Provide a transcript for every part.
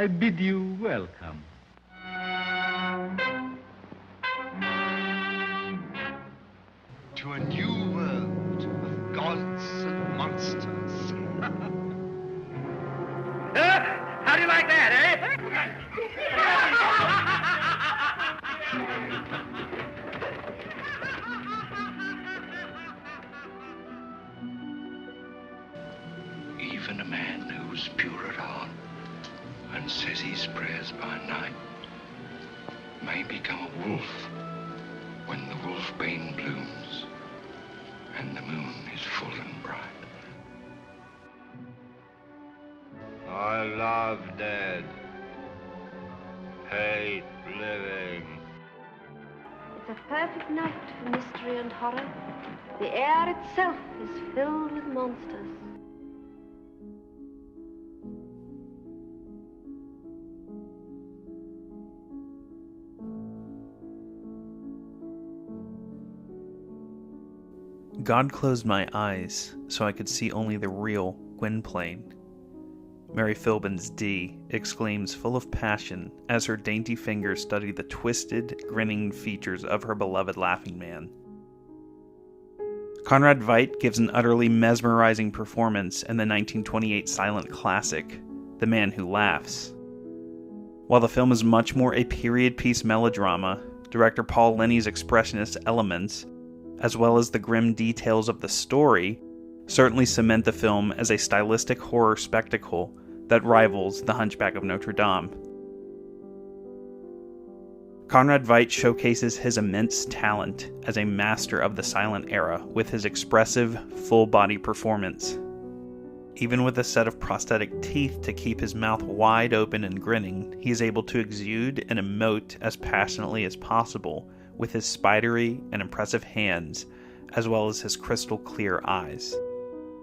I bid you welcome. To a new world of gods and monsters. How do you like that, eh? Even a man who's pure at heart and says his prayers by night may become a wolf when the wolfbane blooms and the moon is full and bright. I love dead, hate living. It's a perfect night for mystery and horror. The air itself is filled with monsters. God closed my eyes so I could see only the real Gwynplaine. Mary Philbin's D exclaims full of passion as her dainty fingers study the twisted, grinning features of her beloved laughing man. Conrad Veidt gives an utterly mesmerizing performance in the 1928 silent classic, The Man Who Laughs. While the film is much more a period piece melodrama, director Paul Leni's expressionist elements, as well as the grim details of the story, certainly cement the film as a stylistic horror spectacle that rivals The Hunchback of Notre Dame. Conrad Veidt showcases his immense talent as a master of the silent era with his expressive, full-body performance. Even with a set of prosthetic teeth to keep his mouth wide open and grinning, he is able to exude and emote as passionately as possible with his spidery and impressive hands, as well as his crystal clear eyes.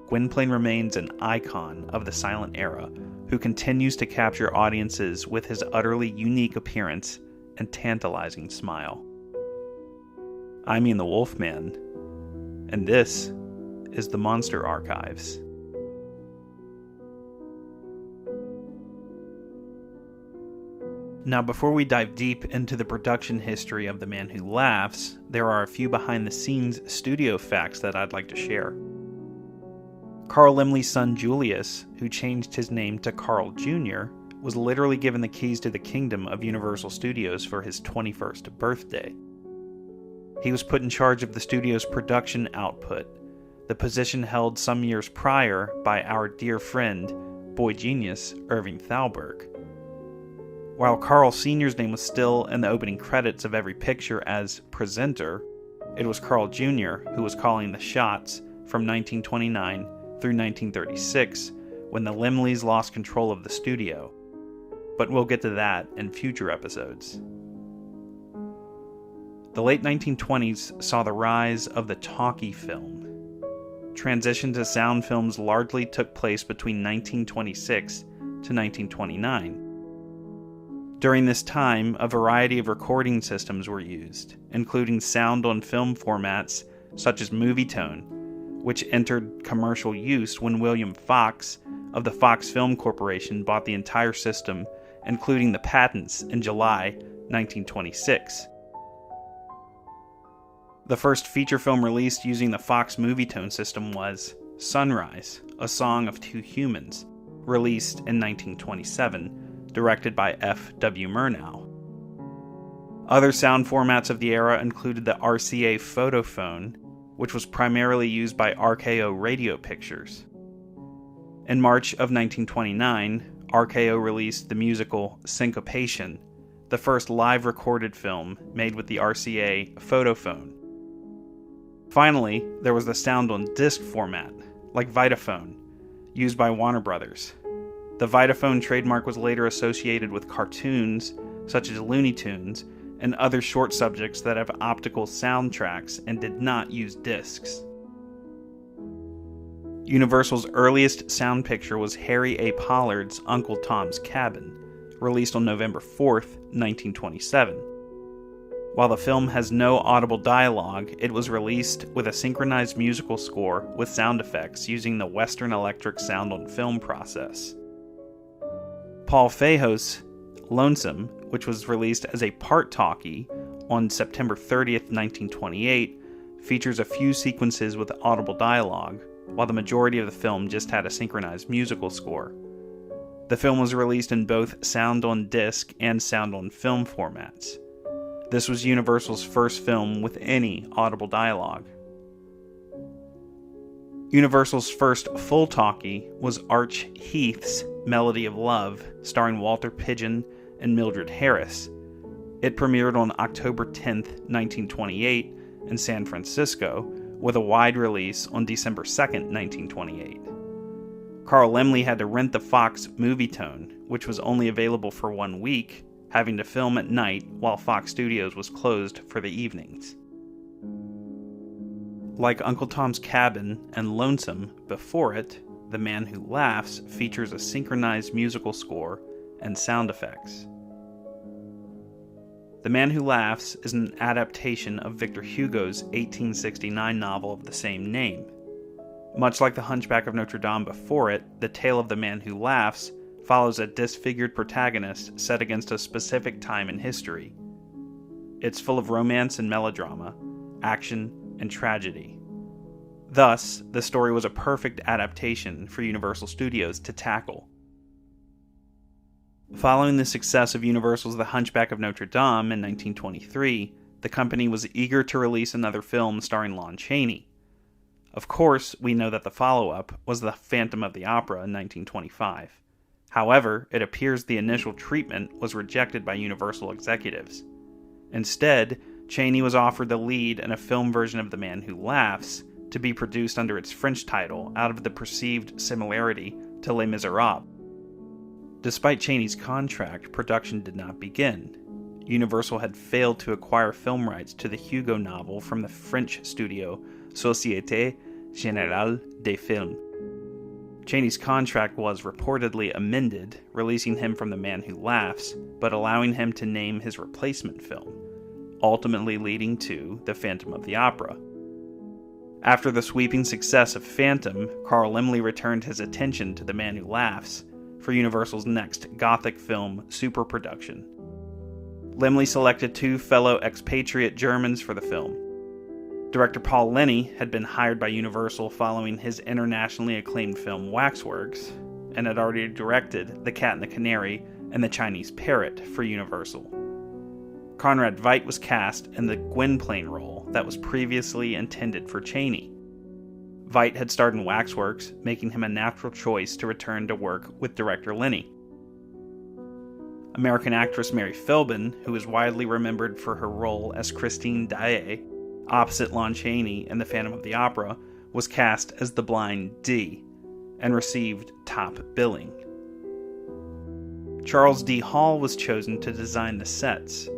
Gwynplaine remains an icon of the silent era, who continues to capture audiences with his utterly unique appearance and tantalizing smile. I'm Ian the Wolfman, and this is the Monster Archives. Now, before we dive deep into the production history of The Man Who Laughs, there are a few behind-the-scenes studio facts that I'd like to share. Carl Laemmle's son Julius, who changed his name to Carl Jr., was literally given the keys to the kingdom of Universal Studios for his 21st birthday. He was put in charge of the studio's production output, the position held some years prior by our dear friend, boy genius, Irving Thalberg. While Carl Sr.'s name was still in the opening credits of every picture as presenter, it was Carl Jr. who was calling the shots from 1929 through 1936, when the Laemmles lost control of the studio. But we'll get to that in future episodes. The late 1920s saw the rise of the talkie film. Transition to sound films largely took place between 1926 to 1929. During this time, a variety of recording systems were used, including sound on film formats such as Movietone, which entered commercial use when William Fox of the Fox Film Corporation bought the entire system, including the patents, in July 1926. The first feature film released using the Fox Movietone system was Sunrise, A Song of Two Humans, released in 1927, directed by F.W. Murnau. Other sound formats of the era included the RCA Photophone, which was primarily used by RKO Radio Pictures. In March of 1929, RKO released the musical Syncopation, the first live recorded film made with the RCA Photophone. Finally, there was the sound on disc format, like Vitaphone, used by Warner Brothers. The Vitaphone trademark was later associated with cartoons, such as Looney Tunes, and other short subjects that have optical soundtracks and did not use discs. Universal's earliest sound picture was Harry A. Pollard's Uncle Tom's Cabin, released on November 4th, 1927. While the film has no audible dialogue, it was released with a synchronized musical score with sound effects using the Western Electric sound on film process. Paul Fejo's Lonesome, which was released as a part talkie on September 30th, 1928, features a few sequences with audible dialogue, while the majority of the film just had a synchronized musical score. The film was released in both sound on disc and sound on film formats. This was Universal's first film with any audible dialogue. Universal's first full talkie was Arch Heath's Melody of Love, starring Walter Pidgeon and Mildred Harris. It premiered on October 10th, 1928 in San Francisco, with a wide release on December 2nd, 1928. Carl Laemmle had to rent the Fox Movietone, which was only available for 1 week, having to film at night while Fox Studios was closed for the evenings. Like Uncle Tom's Cabin and Lonesome before it, The Man Who Laughs features a synchronized musical score and sound effects. The Man Who Laughs is an adaptation of Victor Hugo's 1869 novel of the same name. Much like The Hunchback of Notre Dame before it, the tale of The Man Who Laughs follows a disfigured protagonist set against a specific time in history. It's full of romance and melodrama, action and tragedy. Thus, the story was a perfect adaptation for Universal Studios to tackle. Following the success of Universal's The Hunchback of Notre Dame in 1923, the company was eager to release another film starring Lon Chaney. Of course, we know that the follow-up was The Phantom of the Opera in 1925. However, it appears the initial treatment was rejected by Universal executives. Instead, Chaney was offered the lead in a film version of The Man Who Laughs to be produced under its French title out of the perceived similarity to Les Miserables. Despite Chaney's contract, production did not begin. Universal had failed to acquire film rights to the Hugo novel from the French studio Société Générale des Films. Chaney's contract was reportedly amended, releasing him from The Man Who Laughs, but allowing him to name his replacement film, ultimately leading to The Phantom of the Opera. After the sweeping success of Phantom, Carl Laemmle returned his attention to The Man Who Laughs for Universal's next Gothic film superproduction. Laemmle selected 2 fellow expatriate Germans for the film. Director Paul Leni had been hired by Universal following his internationally acclaimed film Waxworks, and had already directed The Cat and the Canary and The Chinese Parrot for Universal. Conrad Veidt was cast in the Gwynplaine role that was previously intended for Chaney. Veidt had starred in Waxworks, making him a natural choice to return to work with director Leni. American actress Mary Philbin, who is widely remembered for her role as Christine Daae, opposite Lon Chaney in The Phantom of the Opera, was cast as the blind D, and received top billing. Charles D. Hall was chosen to design the sets.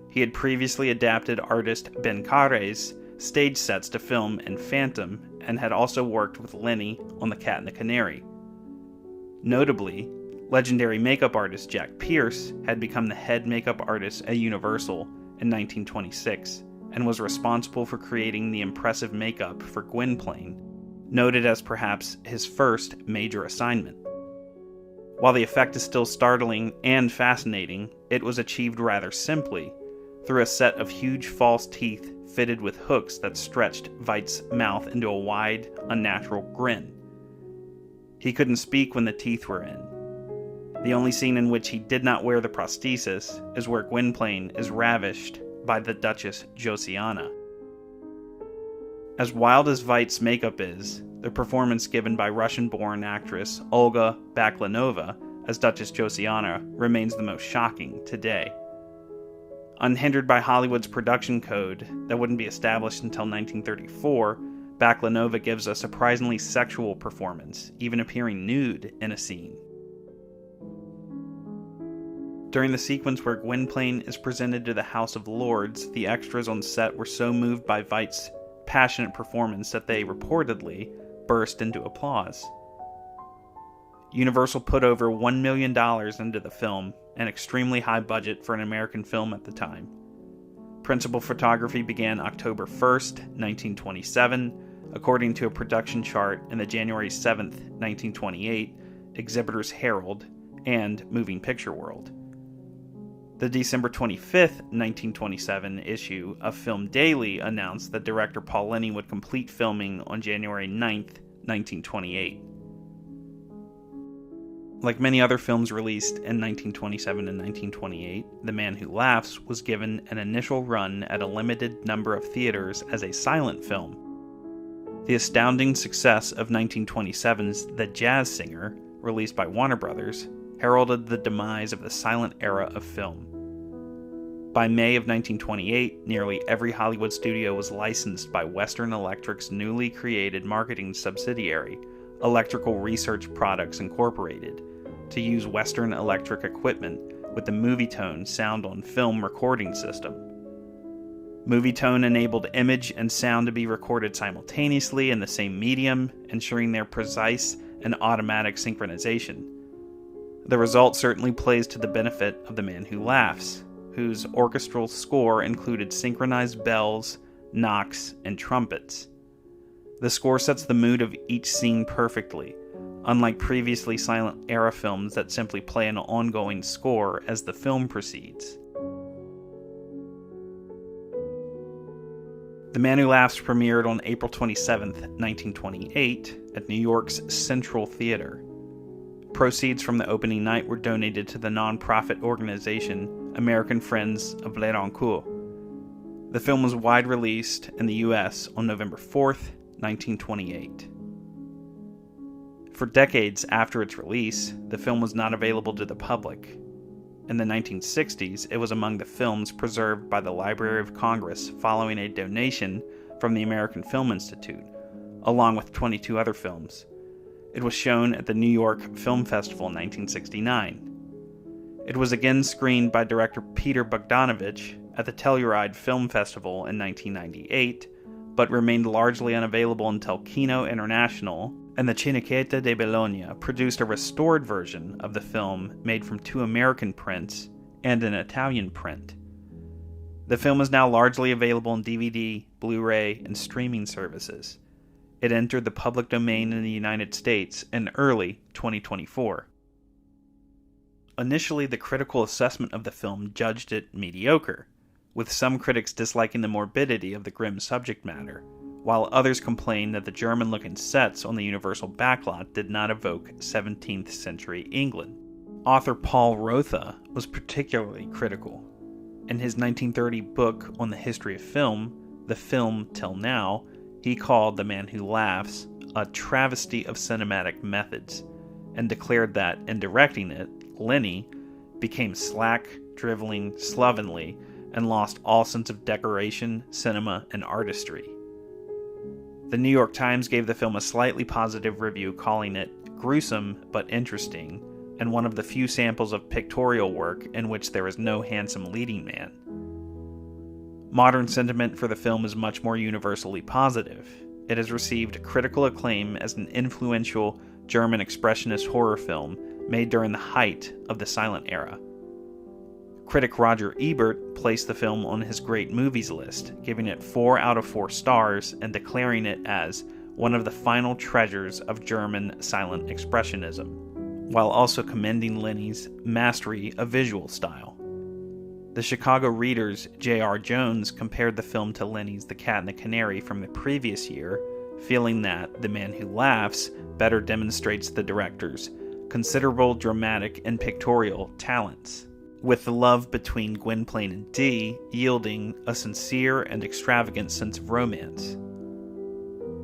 He had previously adapted artist Ben Carre's stage sets to film in Phantom, and had also worked with Leni on The Cat and the Canary. Notably, legendary makeup artist Jack Pierce had become the head makeup artist at Universal in 1926, and was responsible for creating the impressive makeup for Gwynplaine, noted as perhaps his first major assignment. While the effect is still startling and fascinating, it was achieved rather simply, through a set of huge false teeth fitted with hooks that stretched Veidt's mouth into a wide, unnatural grin. He couldn't speak when the teeth were in. The only scene in which he did not wear the prosthesis is where Gwynplaine is ravished by the Duchess Josiana. As wild as Veidt's makeup is, the performance given by Russian-born actress Olga Baklanova as Duchess Josiana remains the most shocking today. Unhindered by Hollywood's production code that wouldn't be established until 1934, Baklanova gives a surprisingly sexual performance, even appearing nude in a scene. During the sequence where Gwynplaine is presented to the House of Lords, the extras on set were so moved by Veidt's passionate performance that they reportedly burst into applause. Universal put over $1 million into the film, an extremely high budget for an American film at the time. Principal photography began October 1st, 1927, according to a production chart in the January 7th, 1928, Exhibitor's Herald, and moving picture world. The December 25th, 1927 issue of Film Daily announced that director Paul Leni would complete filming on January 9th, 1928. Like many other films released in 1927 and 1928, The Man Who Laughs was given an initial run at a limited number of theaters as a silent film. The astounding success of 1927's The Jazz Singer, released by Warner Brothers, heralded the demise of the silent era of film. By May of 1928, nearly every Hollywood studio was licensed by Western Electric's newly created marketing subsidiary, Electrical Research Products Incorporated, to use Western Electric equipment with the Movietone sound on film recording system. Movietone enabled image and sound to be recorded simultaneously in the same medium, ensuring their precise and automatic synchronization. The result certainly plays to the benefit of The Man Who Laughs, whose orchestral score included synchronized bells, knocks, and trumpets. The score sets the mood of each scene perfectly, unlike previously silent-era films that simply play an ongoing score as the film proceeds. The Man Who Laughs premiered on April 27, 1928, at New York's Central Theater. Proceeds from the opening night were donated to the non-profit organization American Friends of Blérancourt. The film was wide-released in the U.S. on November 4th, 1928. For decades after its release, the film was not available to the public. In the 1960s, it was among the films preserved by the Library of Congress following a donation from the American Film Institute, along with 22 other films. It was shown at the New York Film Festival in 1969. It was again screened by director Peter Bogdanovich at the Telluride Film Festival in 1998, but remained largely unavailable until Kino International and the Cinecittà di Bologna produced a restored version of the film made from 2 American prints and an Italian print. The film is now largely available on DVD, Blu-ray, and streaming services. It entered the public domain in the United States in early 2024. Initially, the critical assessment of the film judged it mediocre, with some critics disliking the morbidity of the grim subject matter, while others complained that the German-looking sets on the Universal backlot did not evoke 17th century England. Author Paul Rotha was particularly critical. In his 1930 book on the history of film, The Film Till Now, he called The Man Who Laughs a travesty of cinematic methods, and declared that, in directing it, Leni became slack, driveling, slovenly, and lost all sense of decoration, cinema, and artistry. The New York Times gave the film a slightly positive review, calling it gruesome but interesting, and one of the few samples of pictorial work in which there is no handsome leading man. Modern sentiment for the film is much more universally positive. It has received critical acclaim as an influential German Expressionist horror film made during the height of the silent era. Critic Roger Ebert placed the film on his great movies list, giving it 4 out of 4 stars and declaring it as one of the final treasures of German silent expressionism, while also commending Leni's mastery of visual style. The Chicago Reader's J.R. Jones compared the film to Leni's The Cat and the Canary from the previous year, feeling that The Man Who Laughs better demonstrates the director's considerable dramatic and pictorial talents, with the love between Gwynplaine and Dee yielding a sincere and extravagant sense of romance.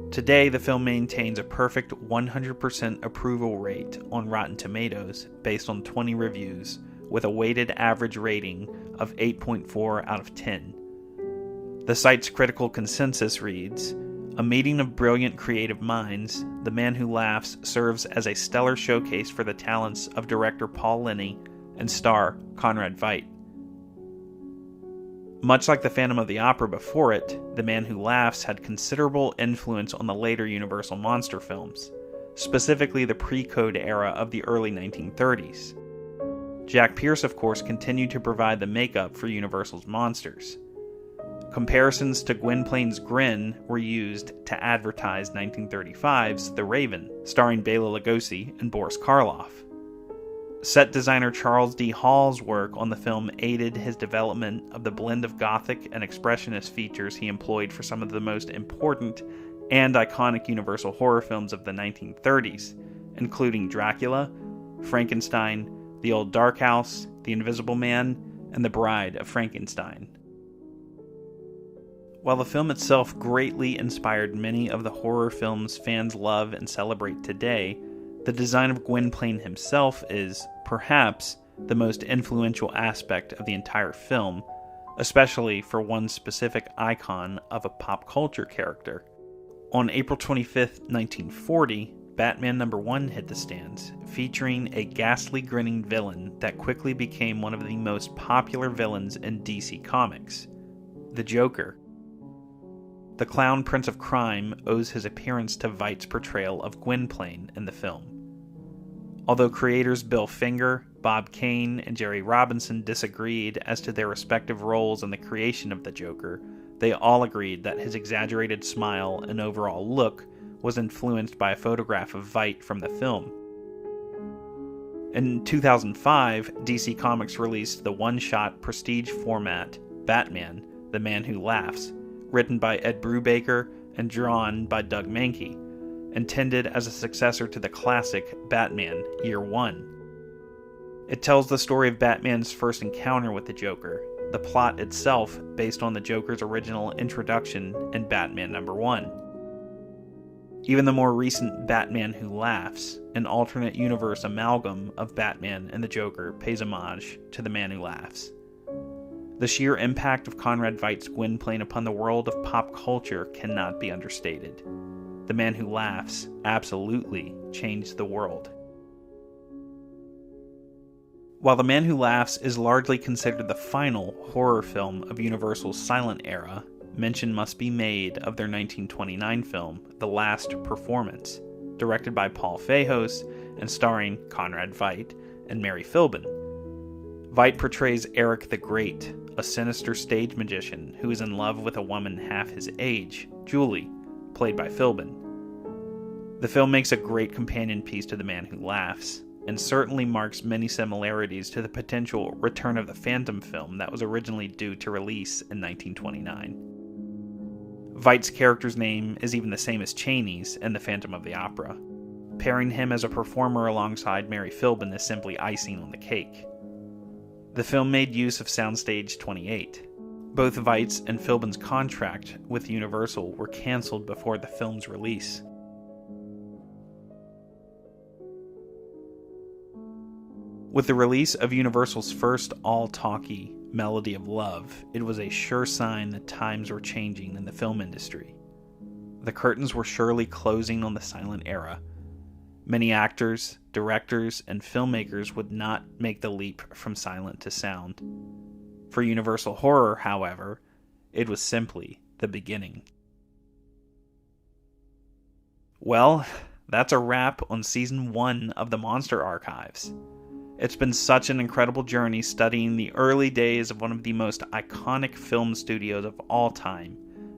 Today, the film maintains a perfect 100% approval rate on Rotten Tomatoes based on 20 reviews, with a weighted average rating of 8.4 out of 10. The site's critical consensus reads, "A meeting of brilliant creative minds, The Man Who Laughs serves as a stellar showcase for the talents of director Paul Leni and star Conrad Veidt." Much like The Phantom of the Opera before it, The Man Who Laughs had considerable influence on the later Universal monster films, specifically the pre-Code era of the early 1930s. Jack Pierce, of course, continued to provide the makeup for Universal's monsters. Comparisons to Gwynplaine's grin were used to advertise 1935's The Raven, starring Bela Lugosi and Boris Karloff. Set designer Charles D. Hall's work on the film aided his development of the blend of Gothic and Expressionist features he employed for some of the most important and iconic Universal horror films of the 1930s, including Dracula, Frankenstein, The Old Dark House, The Invisible Man, and The Bride of Frankenstein. While the film itself greatly inspired many of the horror films fans love and celebrate today, the design of Gwynplaine himself is, perhaps, the most influential aspect of the entire film, especially for one specific icon of a pop culture character. On April 25, 1940, Batman #1 hit the stands, featuring a ghastly grinning villain that quickly became one of the most popular villains in DC Comics, the Joker. The clown Prince of Crime owes his appearance to Veidt's portrayal of Gwynplaine in the film. Although creators Bill Finger, Bob Kane, and Jerry Robinson disagreed as to their respective roles in the creation of the Joker, they all agreed that his exaggerated smile and overall look was influenced by a photograph of Veidt from the film. In 2005, DC Comics released the one-shot prestige format Batman, The Man Who Laughs, written by Ed Brubaker and drawn by Doug Mahnke, intended as a successor to the classic Batman Year One. It tells the story of Batman's first encounter with the Joker, the plot itself based on the Joker's original introduction in Batman #1. Even the more recent Batman Who Laughs, an alternate universe amalgam of Batman and the Joker, pays homage to The Man Who Laughs. The sheer impact of Conrad Veidt's Gwynplaine upon the world of pop culture cannot be understated. The Man Who Laughs absolutely changed the world. While The Man Who Laughs is largely considered the final horror film of Universal's silent era, mention must be made of their 1929 film, The Last Performance, directed by Paul Fehos and starring Conrad Veidt and Mary Philbin. Veidt portrays Eric the Great, a sinister stage magician who is in love with a woman half his age, Julie, played by Philbin. The film makes a great companion piece to The Man Who Laughs, and certainly marks many similarities to the potential Return of the Phantom film that was originally due to release in 1929. Veidt's character's name is even the same as Chaney's in The Phantom of the Opera. Pairing him as a performer alongside Mary Philbin is simply icing on the cake. The film made use of Soundstage 28. Both Veidt's and Philbin's contract with Universal were cancelled before the film's release. With the release of Universal's first all-talkie, Melody of Love, it was a sure sign that times were changing in the film industry. The curtains were surely closing on the silent era. Many actors, directors, and filmmakers would not make the leap from silent to sound. For Universal Horror, however, it was simply the beginning. Well, that's a wrap on Season 1 of the Monster Archives. It's been such an incredible journey studying the early days of one of the most iconic film studios of all time,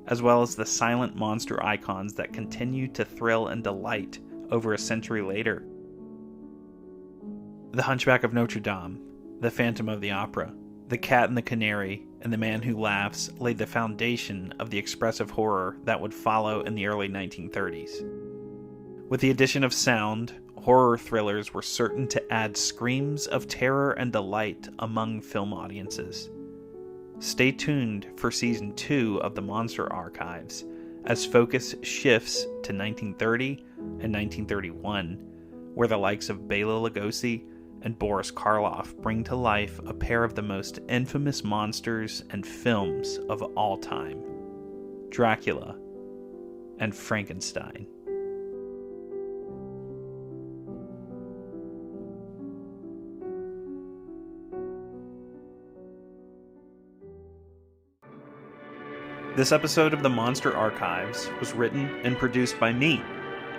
as well as the silent monster icons that continue to thrill and delight over a century later. The Hunchback of Notre Dame, The Phantom of the Opera, The Cat and the Canary, and The Man Who Laughs laid the foundation of the expressive horror that would follow in the early 1930s. With the addition of sound, horror thrillers were certain to add screams of terror and delight among film audiences. Stay tuned for Season 2 of the Monster Archives, as focus shifts to 1930 and 1931, where the likes of Bela Lugosi and Boris Karloff bring to life a pair of the most infamous monsters and films of all time, Dracula and Frankenstein. This episode of the Monster Archives was written and produced by me,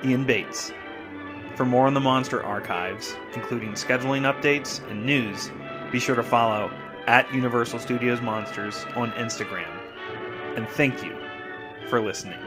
Ian Bates. For more on the Monster Archives, including scheduling updates and news, be sure to follow @Universal Studios Monsters on Instagram. And thank you for listening.